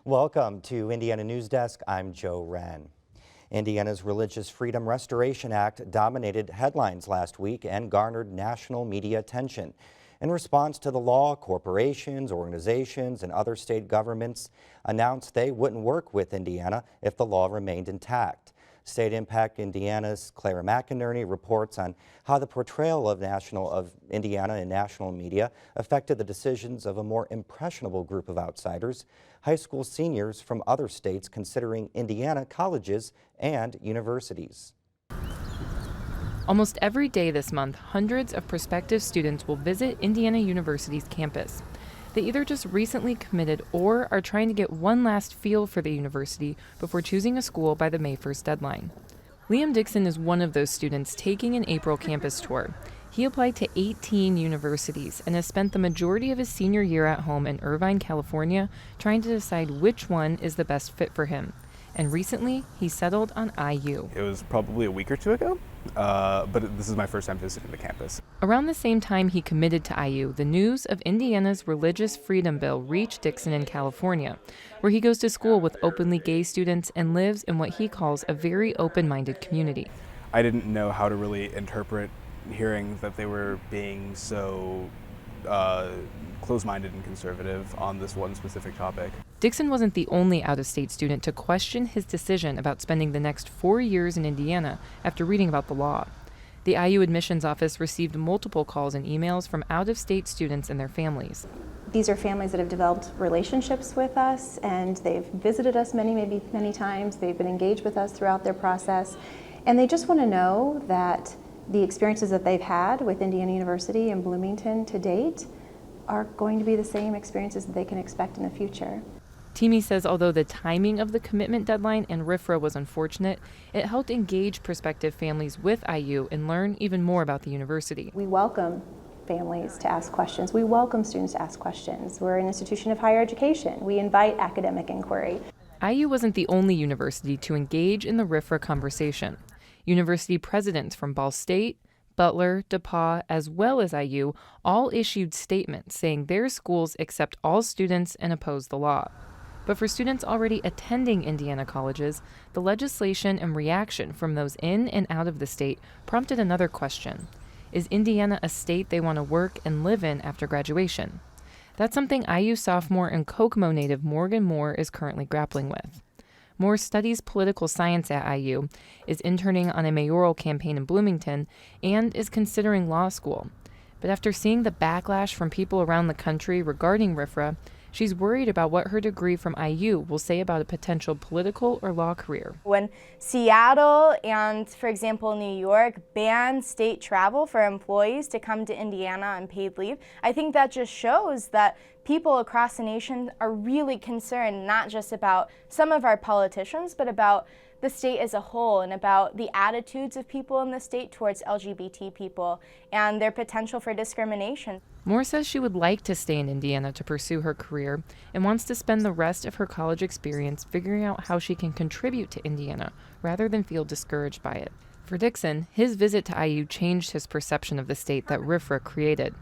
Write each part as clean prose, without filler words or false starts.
Welcome to Indiana News Desk. I'm Joe Wren. Indiana's Religious Freedom Restoration Act dominated headlines last week and garnered national media attention. In response to the law, corporations, organizations, and other state governments announced they wouldn't work with Indiana if the law remained intact. State Impact Indiana's Clara McInerney reports on how the portrayal of Indiana in national media affected the decisions of a more impressionable group of outsiders, high school seniors from other states considering Indiana colleges and universities. Almost every day this month, hundreds of prospective students will visit Indiana University's campus. They either just recently committed or are trying to get one last feel for the university before choosing a school by the May 1st deadline. Liam Dixon is one of those students taking an April campus tour. He applied to 18 universities and has spent the majority of his senior year at home in Irvine, California, trying to decide which one is the best fit for him. And recently, he settled on IU. It was probably a week or two ago, but this is my first time visiting the campus. Around the same time he committed to IU, the news of Indiana's Religious Freedom Bill reached Dixon in California, where he goes to school with openly gay students and lives in what he calls a very open-minded community. I didn't know how to really interpret hearing that they were being so close-minded and conservative on this one specific topic. Dixon wasn't the only out-of-state student to question his decision about spending the next 4 years in Indiana after reading about the law. The IU admissions office received multiple calls and emails from out-of-state students and their families. These are families that have developed relationships with us, and they've visited us many times. They've been engaged with us throughout their process, and they just want to know that the experiences that they've had with Indiana University and Bloomington to date are going to be the same experiences that they can expect in the future. Timi says although the timing of the commitment deadline and RFRA was unfortunate, it helped engage prospective families with IU and learn even more about the university. We welcome families to ask questions. We welcome students to ask questions. We're an institution of higher education. We invite academic inquiry. IU wasn't the only university to engage in the RFRA conversation. University presidents from Ball State, Butler, DePauw, as well as IU all issued statements saying their schools accept all students and oppose the law. But for students already attending Indiana colleges, the legislation and reaction from those in and out of the state prompted another question. Is Indiana a state they want to work and live in after graduation? That's something IU sophomore and Kokomo native Morgan Moore is currently grappling with. Moore studies political science at IU, is interning on a mayoral campaign in Bloomington, and is considering law school. But after seeing the backlash from people around the country regarding RFRA, she's worried about what her degree from IU will say about a potential political or law career. When Seattle and, for example, New York ban state travel for employees to come to Indiana on paid leave, I think that just shows that people across the nation are really concerned not just about some of our politicians, but about the state as a whole and about the attitudes of people in the state towards LGBT people and their potential for discrimination. Moore says she would like to stay in Indiana to pursue her career and wants to spend the rest of her college experience figuring out how she can contribute to Indiana rather than feel discouraged by it. For Dixon, his visit to IU changed his perception of the state that RFRA created.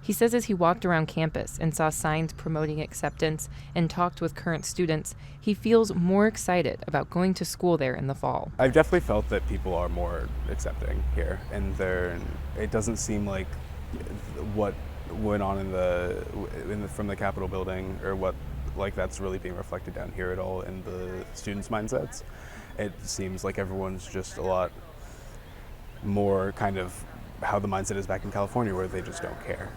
He says as he walked around campus and saw signs promoting acceptance and talked with current students, he feels more excited about going to school there in the fall. I've definitely felt that people are more accepting here, and it doesn't seem like what went on from the Capitol building or what that's really being reflected down here at all in the students' mindsets. It seems like everyone's just a lot more kind of how the mindset is back in California, where they just don't care.